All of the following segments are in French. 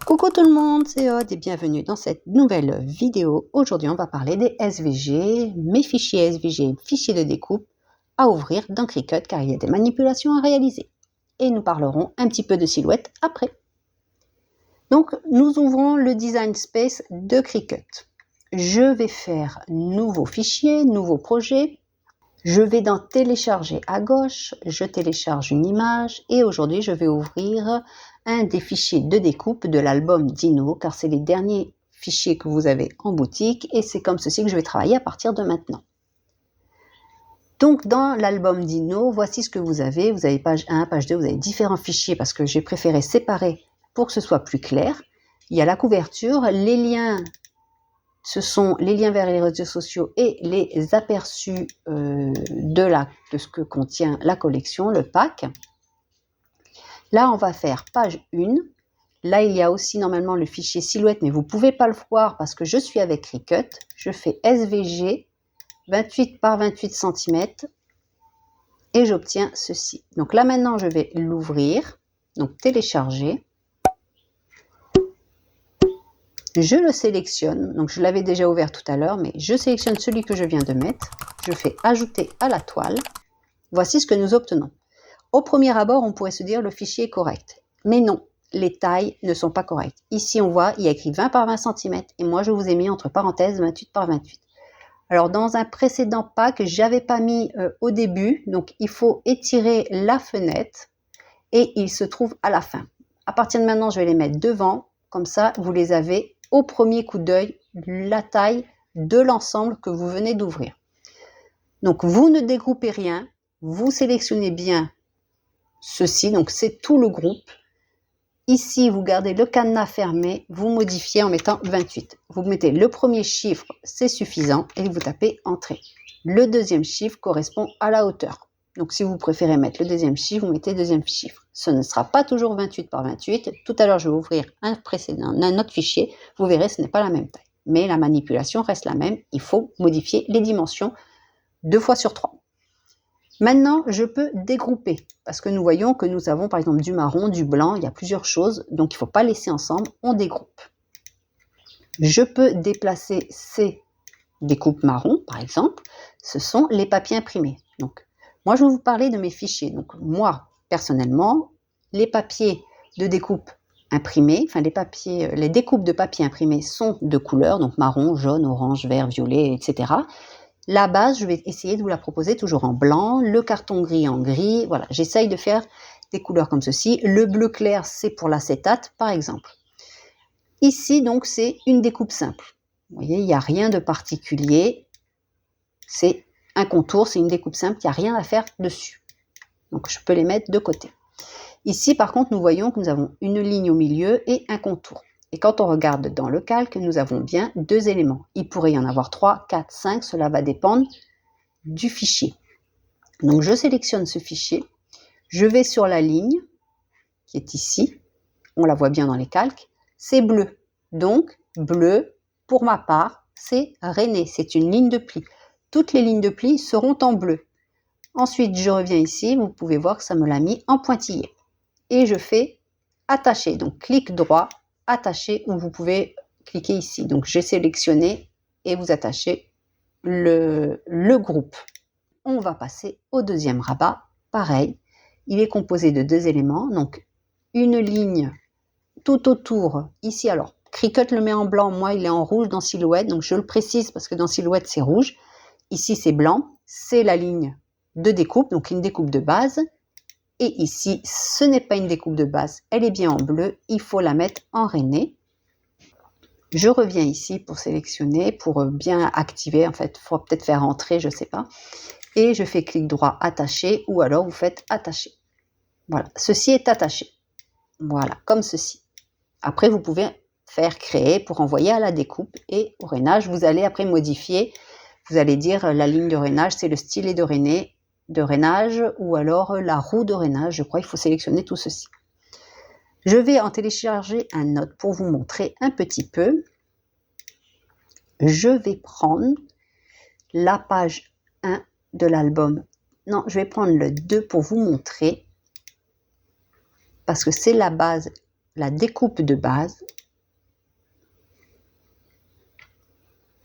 Coucou tout le monde, c'est Aude et bienvenue dans cette nouvelle vidéo. Aujourd'hui, on va parler des SVG, mes fichiers SVG, fichiers de découpe à ouvrir dans Cricut car il y a des manipulations à réaliser. Et nous parlerons un petit peu de silhouette après. Donc, nous ouvrons le Design Space de Cricut. Je vais faire nouveau fichier, nouveau projet. Je vais dans télécharger à gauche, je télécharge une image et aujourd'hui je vais ouvrir un des fichiers de découpe de l'album Dino car c'est les derniers fichiers que vous avez en boutique et c'est comme ceci que je vais travailler à partir de maintenant. Donc dans l'album Dino, voici ce que vous avez. Vous avez page 1, page 2, vous avez différents fichiers parce que j'ai préféré séparer pour que ce soit plus clair. Il y a la couverture, les liens. Ce sont les liens vers les réseaux sociaux et les aperçus de ce que contient la collection, le pack. Là, on va faire page 1. Là, il y a aussi normalement le fichier silhouette, mais vous ne pouvez pas le voir parce que je suis avec Cricut. Je fais SVG 28 par 28 cm et j'obtiens ceci. Donc là, maintenant, je vais l'ouvrir, donc télécharger. Je le sélectionne, donc je l'avais déjà ouvert tout à l'heure, mais je sélectionne celui que je viens de mettre. Je fais ajouter à la toile. Voici ce que nous obtenons. Au premier abord, on pourrait se dire le fichier est correct. Mais non, les tailles ne sont pas correctes. Ici, on voit, il y a écrit 20 par 20 cm et moi, je vous ai mis entre parenthèses 28 par 28. Alors, dans un précédent pack, je n'avais pas mis au début, donc il faut étirer la fenêtre et il se trouve à la fin. À partir de maintenant, je vais les mettre devant, comme ça, vous les avez au premier coup d'œil, la taille de l'ensemble que vous venez d'ouvrir. Donc, vous ne dégroupez rien, vous sélectionnez bien ceci, donc c'est tout le groupe. Ici, vous gardez le cadenas fermé, vous modifiez en mettant 28. Vous mettez le premier chiffre, c'est suffisant, et vous tapez Entrée. Le deuxième chiffre correspond à la hauteur. Donc, si vous préférez mettre le deuxième chiffre, vous mettez deuxième chiffre. Ce ne sera pas toujours 28 par 28. Tout à l'heure, je vais ouvrir un autre fichier. Vous verrez, ce n'est pas la même taille. Mais la manipulation reste la même. Il faut modifier les dimensions 2 fois sur 3. Maintenant, je peux dégrouper parce que nous voyons que nous avons par exemple du marron, du blanc, il y a plusieurs choses. Donc, il ne faut pas laisser ensemble, on dégroupe. Je peux déplacer ces découpes marron, par exemple. Ce sont les papiers imprimés. Donc, moi, je vais vous parler de mes fichiers. Donc, moi, personnellement, les papiers de découpe imprimés, enfin les découpes de papier imprimés sont de couleurs, donc marron, jaune, orange, vert, violet, etc. La base, je vais essayer de vous la proposer toujours en blanc, le carton gris en gris. Voilà, j'essaye de faire des couleurs comme ceci. Le bleu clair, c'est pour l'acétate, par exemple. Ici, donc, c'est une découpe simple. Vous voyez, il n'y a rien de particulier. C'est un contour, c'est une découpe simple, il n'y a rien à faire dessus. Donc, je peux les mettre de côté. Ici, par contre, nous voyons que nous avons une ligne au milieu et un contour. Et quand on regarde dans le calque, nous avons bien 2 éléments. Il pourrait y en avoir 3, 4, 5, cela va dépendre du fichier. Donc, je sélectionne ce fichier. Je vais sur la ligne qui est ici. On la voit bien dans les calques. C'est bleu. Donc, bleu, pour ma part, c'est rainé. C'est une ligne de pli. Toutes les lignes de pli seront en bleu. Ensuite, je reviens ici. Vous pouvez voir que ça me l'a mis en pointillé. Et je fais attacher. Donc, clic droit, attacher, ou vous pouvez cliquer ici. Donc, j'ai sélectionné et vous attachez le groupe. On va passer au deuxième rabat. Pareil, il est composé de 2 éléments. Donc, une ligne tout autour. Ici, alors, Cricut le met en blanc. Moi, il est en rouge dans Silhouette. Donc, je le précise parce que dans Silhouette, c'est rouge. Ici, c'est blanc. C'est la ligne de découpe, donc une découpe de base. Et ici, ce n'est pas une découpe de base. Elle est bien en bleu. Il faut la mettre en rainé. Je reviens ici pour sélectionner, pour bien activer. En fait, il faut peut-être faire entrer, je ne sais pas. Et je fais clic droit, attacher, ou alors vous faites attacher. Voilà, ceci est attaché. Voilà, comme ceci. Après, vous pouvez faire créer pour envoyer à la découpe et au rainage. Vous allez après modifier. Vous allez dire la ligne de rainage, c'est le stylet de rainage ou alors la roue de rainage. Je crois qu'il faut sélectionner tout ceci. Je vais en télécharger un autre pour vous montrer un petit peu. Je vais prendre la page 1 de l'album. Non, je vais prendre le 2 pour vous montrer parce que c'est la base la découpe de base.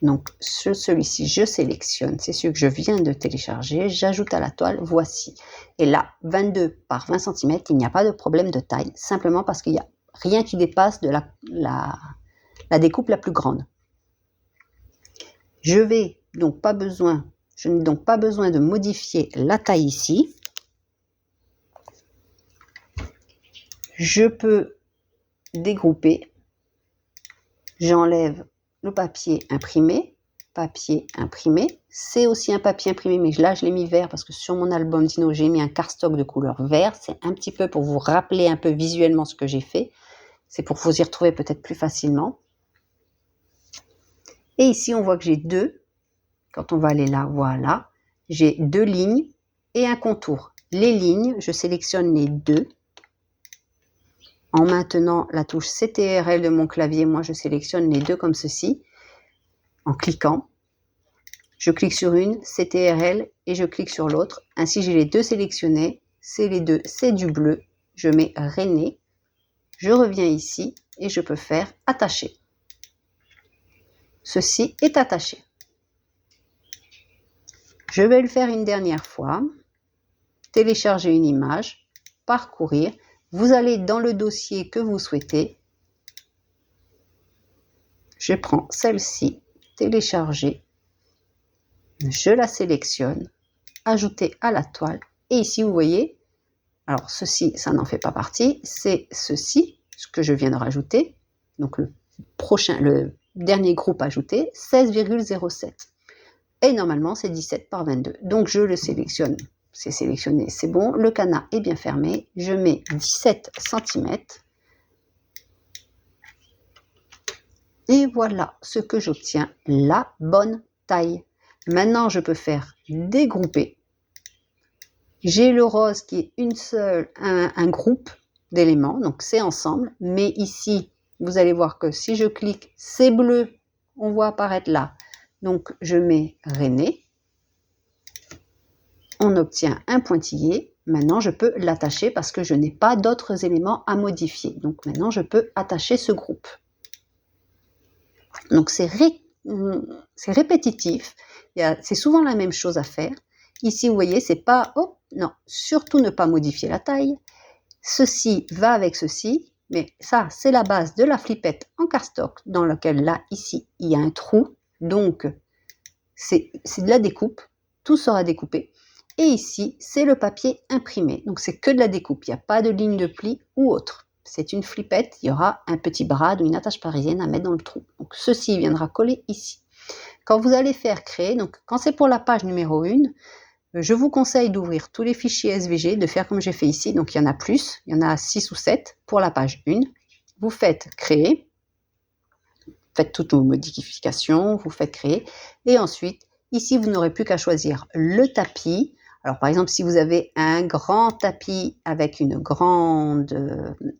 Donc, celui-ci, je sélectionne, c'est celui que je viens de télécharger, j'ajoute à la toile, voici. Et là, 22 par 20 cm, il n'y a pas de problème de taille, simplement parce qu'il n'y a rien qui dépasse de la découpe la plus grande. Je n'ai donc pas besoin de modifier la taille ici. Je peux dégrouper, j'enlève le papier imprimé, c'est aussi un papier imprimé, mais là je l'ai mis vert parce que sur mon album Dino, j'ai mis un cardstock de couleur vert, c'est un petit peu pour vous rappeler un peu visuellement ce que j'ai fait, c'est pour vous y retrouver peut-être plus facilement. Et ici on voit que j'ai deux, quand on va aller là, voilà, j'ai deux lignes et un contour. Les lignes, je sélectionne les deux. En maintenant la touche CTRL de mon clavier, moi je sélectionne les deux comme ceci. En cliquant, je clique sur une, CTRL, et je clique sur l'autre. Ainsi j'ai les deux sélectionnés, c'est les deux, c'est du bleu. Je mets René, je reviens ici et je peux faire attacher. Ceci est attaché. Je vais le faire une dernière fois. Télécharger une image, parcourir. Vous allez dans le dossier que vous souhaitez. Je prends celle-ci, télécharger. Je la sélectionne, ajouter à la toile. Et ici, vous voyez, alors ceci, ça n'en fait pas partie. C'est ceci, ce que je viens de rajouter. Donc le dernier groupe ajouté, 16,07. Et normalement, c'est 17 par 22. Donc je le sélectionne. C'est sélectionné, c'est bon. Le cadenas est bien fermé. Je mets 17 cm. Et voilà ce que j'obtiens, la bonne taille. Maintenant, je peux faire dégrouper. J'ai le rose qui est un groupe d'éléments, donc c'est ensemble. Mais ici, vous allez voir que si je clique, c'est bleu. On voit apparaître là. Donc, je mets René. On obtient un pointillé. Maintenant, je peux l'attacher parce que je n'ai pas d'autres éléments à modifier. Donc, maintenant, je peux attacher ce groupe. Donc, c'est répétitif. C'est souvent la même chose à faire. Ici, vous voyez, c'est pas... Oh, non, surtout ne pas modifier la taille. Ceci va avec ceci. Mais ça, c'est la base de la flippette en cardstock dans laquelle, là, ici, il y a un trou. Donc, c'est de la découpe. Tout sera découpé. Et ici, c'est le papier imprimé. Donc, c'est que de la découpe. Il n'y a pas de ligne de pli ou autre. C'est une flippette. Il y aura un petit brad ou une attache parisienne à mettre dans le trou. Donc, ceci viendra coller ici. Quand vous allez faire créer, donc quand c'est pour la page numéro 1, je vous conseille d'ouvrir tous les fichiers SVG, de faire comme j'ai fait ici. Donc, il y en a plus. Il y en a 6 ou 7 pour la page 1. Vous faites créer. Faites toutes vos modifications. Vous faites créer. Et ensuite, ici, vous n'aurez plus qu'à choisir le tapis. Alors, par exemple, si vous avez un grand tapis avec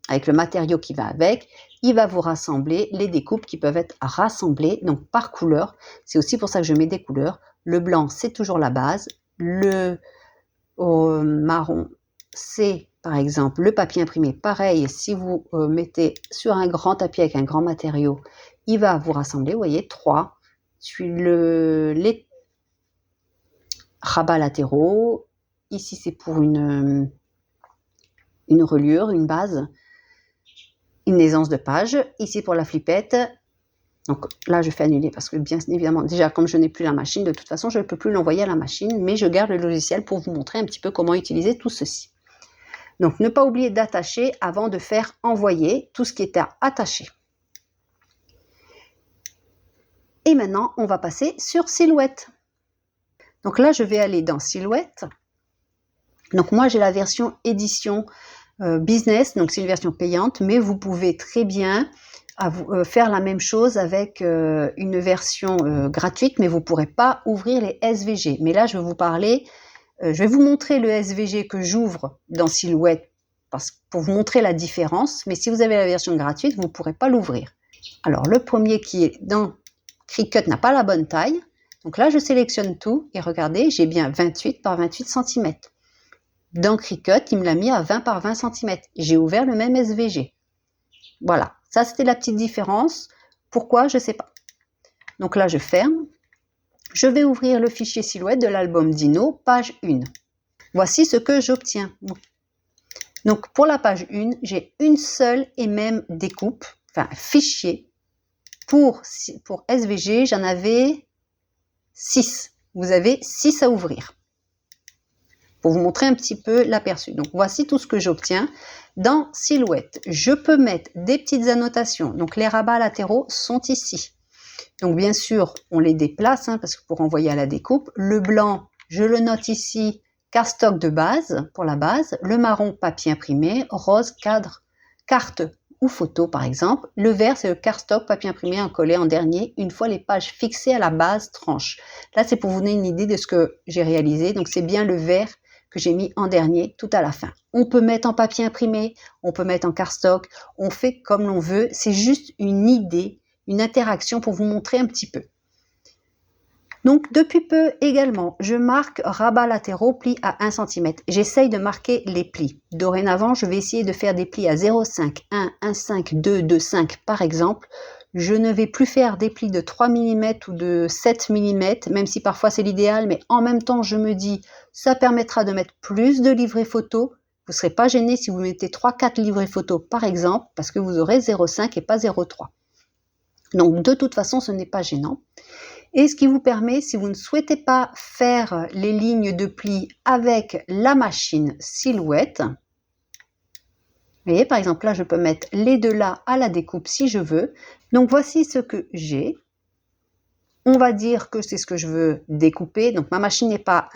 avec le matériau qui va avec, il va vous rassembler les découpes qui peuvent être rassemblées, donc par couleur. C'est aussi pour ça que je mets des couleurs. Le blanc, c'est toujours la base. Le marron, c'est par exemple le papier imprimé. Pareil, si vous mettez sur un grand tapis avec un grand matériau, il va vous rassembler, vous voyez, 3. Les rabats latéraux. Ici, c'est pour une reliure, une base, une aisance de page. Ici, pour la flippette. Donc là, je fais annuler parce que bien évidemment, déjà, comme je n'ai plus la machine, de toute façon, je ne peux plus l'envoyer à la machine, mais je garde le logiciel pour vous montrer un petit peu comment utiliser tout ceci. Donc, ne pas oublier d'attacher avant de faire envoyer tout ce qui est à attacher. Et maintenant, on va passer sur Silhouette. Donc là, je vais aller dans Silhouette. Donc moi, j'ai la version édition business, donc c'est une version payante, mais vous pouvez très bien faire la même chose avec une version gratuite, mais vous ne pourrez pas ouvrir les SVG. Mais là, je vais vous parler, je vais vous montrer le SVG que j'ouvre dans Silhouette pour vous montrer la différence, mais si vous avez la version gratuite, vous ne pourrez pas l'ouvrir. Alors, le premier qui est dans Cricut n'a pas la bonne taille. Donc là, je sélectionne tout et regardez, j'ai bien 28 par 28 cm. Dans Cricut, il me l'a mis à 20 par 20 cm. J'ai ouvert le même SVG. Voilà, ça c'était la petite différence. Pourquoi? Je ne sais pas. Donc là, je ferme. Je vais ouvrir le fichier silhouette de l'album Dino, page 1. Voici ce que j'obtiens. Donc pour la page 1, j'ai une seule et même découpe, enfin fichier. Pour SVG, j'en avais 6. Vous avez 6 à ouvrir. Pour vous montrer un petit peu l'aperçu. Donc voici tout ce que j'obtiens. Dans Silhouette, je peux mettre des petites annotations. Donc les rabats latéraux sont ici. Donc bien sûr, on les déplace parce que pour envoyer à la découpe. Le blanc, je le note ici, cardstock de base pour la base. Le marron, papier imprimé. Rose, cadre, carte ou photo par exemple. Le vert, c'est le cardstock, papier imprimé, collé en dernier, une fois les pages fixées à la base tranche. Là, c'est pour vous donner une idée de ce que j'ai réalisé. Donc c'est bien le vert que j'ai mis en dernier tout à la fin. On peut mettre en papier imprimé, on peut mettre en cardstock, on fait comme l'on veut. C'est juste une idée, une interaction pour vous montrer un petit peu. Donc depuis peu également, je marque rabats latéraux, plis à 1 cm. J'essaye de marquer les plis. Dorénavant, je vais essayer de faire des plis à 0,5, 1, 1,5, 2, 2,5 par exemple. Je ne vais plus faire des plis de 3 mm ou de 7 mm, même si parfois c'est l'idéal, mais en même temps, je me dis, ça permettra de mettre plus de livrets photos. Vous ne serez pas gêné si vous mettez 3-4 livrets photos par exemple, parce que vous aurez 0,5 et pas 0,3. Donc de toute façon, ce n'est pas gênant. Et ce qui vous permet, si vous ne souhaitez pas faire les lignes de plis avec la machine Silhouette, vous voyez, par exemple, là, je peux mettre les deux là à la découpe si je veux. Donc, voici ce que j'ai. On va dire que c'est ce que je veux découper. Donc, ma machine n'est pas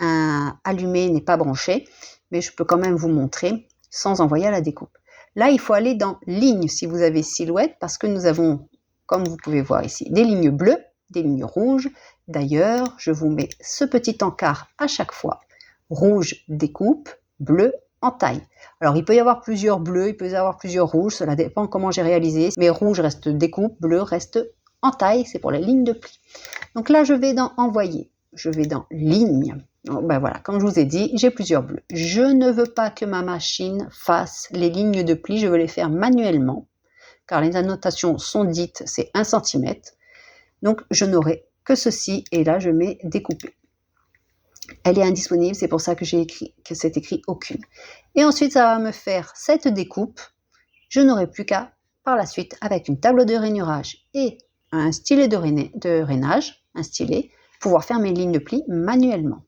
allumée, n'est pas branchée, mais je peux quand même vous montrer sans envoyer à la découpe. Là, il faut aller dans Lignes si vous avez Silhouette, parce que nous avons, comme vous pouvez voir ici, des lignes bleues, des lignes rouges. D'ailleurs, je vous mets ce petit encart à chaque fois. Rouge, découpe, bleu, en taille. Alors, il peut y avoir plusieurs bleus, il peut y avoir plusieurs rouges, cela dépend comment j'ai réalisé. Mais rouge reste découpe, bleu reste en taille, c'est pour les lignes de pli. Donc là, je vais dans Envoyer, je vais dans Ligne. Donc, ben voilà, comme je vous ai dit, j'ai plusieurs bleus. Je ne veux pas que ma machine fasse les lignes de pli, je veux les faire manuellement, car les annotations sont dites, c'est 1 cm. Donc, je n'aurai que ceci, et là, je mets découper. Elle est indisponible, c'est pour ça que j'ai écrit que c'est écrit aucune. Et ensuite, ça va me faire cette découpe. Je n'aurai plus qu'à, par la suite, avec une table de rainurage et un stylet de rainage, un stylet, pouvoir faire mes lignes de pli manuellement.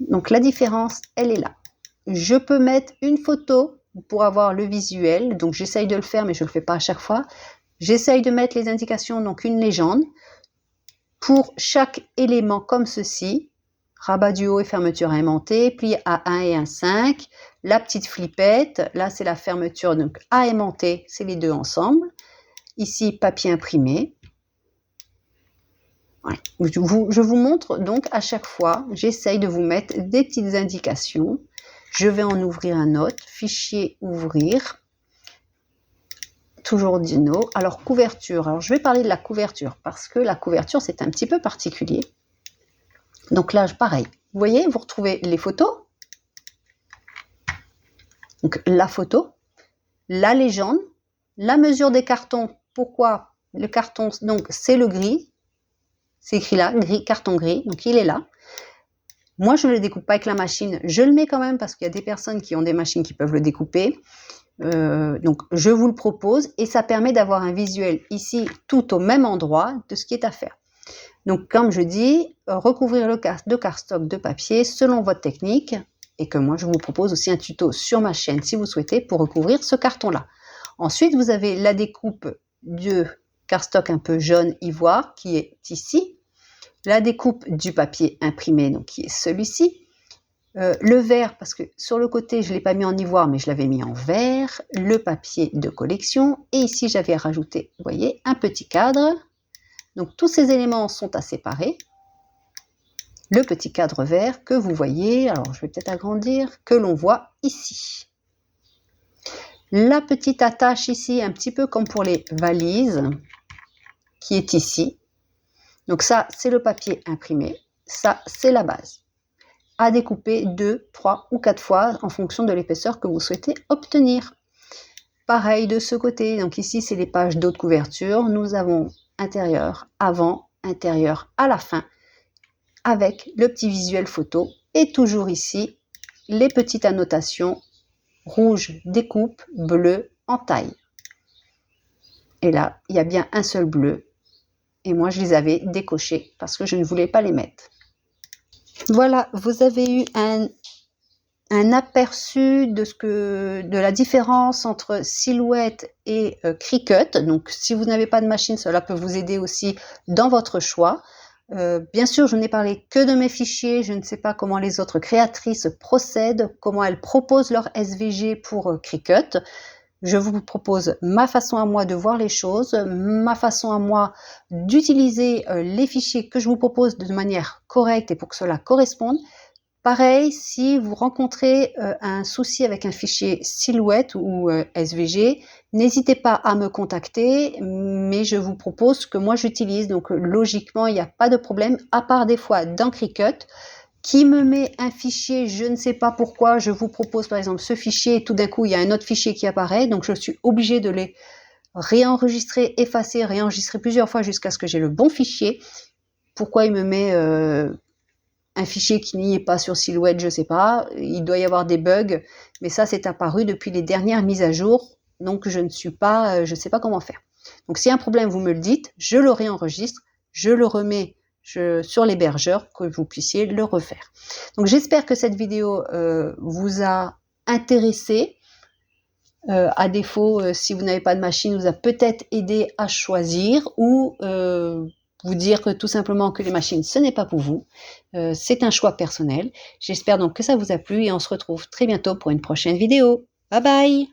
Donc la différence, elle est là. Je peux mettre une photo pour avoir le visuel, donc j'essaye de le faire, mais je ne le fais pas à chaque fois. J'essaye de mettre les indications, donc une légende. Pour chaque élément comme ceci, rabat du haut et fermeture aimantée, pli à 1 et 1,5, la petite flippette, là c'est la fermeture donc à aimanter, c'est les deux ensemble. Ici, papier imprimé. Ouais. Je vous montre donc à chaque fois, j'essaye de vous mettre des petites indications. Je vais en ouvrir un autre, fichier ouvrir. Toujours Dino. Alors, couverture. Alors, je vais parler de la couverture parce que la couverture, c'est un petit peu particulier. Donc là, pareil. Vous voyez, vous retrouvez les photos. Donc, la photo, la légende, la mesure des cartons. Pourquoi le carton? Donc, c'est le gris. C'est écrit là, gris, carton gris. Donc, il est là. Moi, je ne le découpe pas avec la machine. Je le mets quand même parce qu'il y a des personnes qui ont des machines qui peuvent le découper. Donc je vous le propose et ça permet d'avoir un visuel ici tout au même endroit de ce qui est à faire. Donc comme je dis, recouvrir le de cardstock de papier selon votre technique et que moi je vous propose aussi un tuto sur ma chaîne si vous souhaitez pour recouvrir ce carton là. Ensuite vous avez la découpe de cardstock un peu jaune ivoire qui est ici, la découpe du papier imprimé donc qui est celui-ci. Le vert, parce que sur le côté, je ne l'ai pas mis en ivoire, mais je l'avais mis en vert. Le papier de collection. Et ici, j'avais rajouté, vous voyez, un petit cadre. Donc, tous ces éléments sont à séparer. Le petit cadre vert que vous voyez, alors je vais peut-être agrandir, que l'on voit ici. La petite attache ici, un petit peu comme pour les valises, qui est ici. Donc ça, c'est le papier imprimé. Ça, c'est la base. À découper 2, 3 ou 4 fois en fonction de l'épaisseur que vous souhaitez obtenir. Pareil de ce côté, donc ici c'est les pages d'autres couvertures, nous avons intérieur, avant, intérieur à la fin, avec le petit visuel photo, et toujours ici, les petites annotations, rouge découpe, bleu en taille. Et là, il y a bien un seul bleu, et moi je les avais décochés parce que je ne voulais pas les mettre. Voilà, vous avez eu un aperçu de la différence entre Silhouette et Cricut. Donc si vous n'avez pas de machine, cela peut vous aider aussi dans votre choix. Bien sûr, je n'ai parlé que de mes fichiers, je ne sais pas comment les autres créatrices procèdent, comment elles proposent leur SVG pour Cricut. Je vous propose ma façon à moi de voir les choses, ma façon à moi d'utiliser les fichiers que je vous propose de manière correcte et pour que cela corresponde. Pareil, si vous rencontrez un souci avec un fichier Silhouette ou SVG, n'hésitez pas à me contacter, mais je vous propose ce que moi j'utilise. Donc logiquement, il n'y a pas de problème, à part des fois dans Cricut, qui me met un fichier, je ne sais pas pourquoi, je vous propose par exemple ce fichier, et tout d'un coup il y a un autre fichier qui apparaît, donc je suis obligée de les réenregistrer, effacer, réenregistrer plusieurs fois jusqu'à ce que j'ai le bon fichier. Pourquoi il me met un fichier qui n'y est pas sur Silhouette, je ne sais pas, il doit y avoir des bugs, mais ça c'est apparu depuis les dernières mises à jour, donc je ne sais pas comment faire. Donc s'il y a un problème, vous me le dites, je le réenregistre, je le remets sur l'hébergeur, que vous puissiez le refaire. Donc j'espère que cette vidéo vous a intéressé. À défaut, si vous n'avez pas de machine, vous a peut-être aidé à choisir ou vous dire que tout simplement que les machines, ce n'est pas pour vous. C'est un choix personnel. J'espère donc que ça vous a plu et on se retrouve très bientôt pour une prochaine vidéo. Bye bye!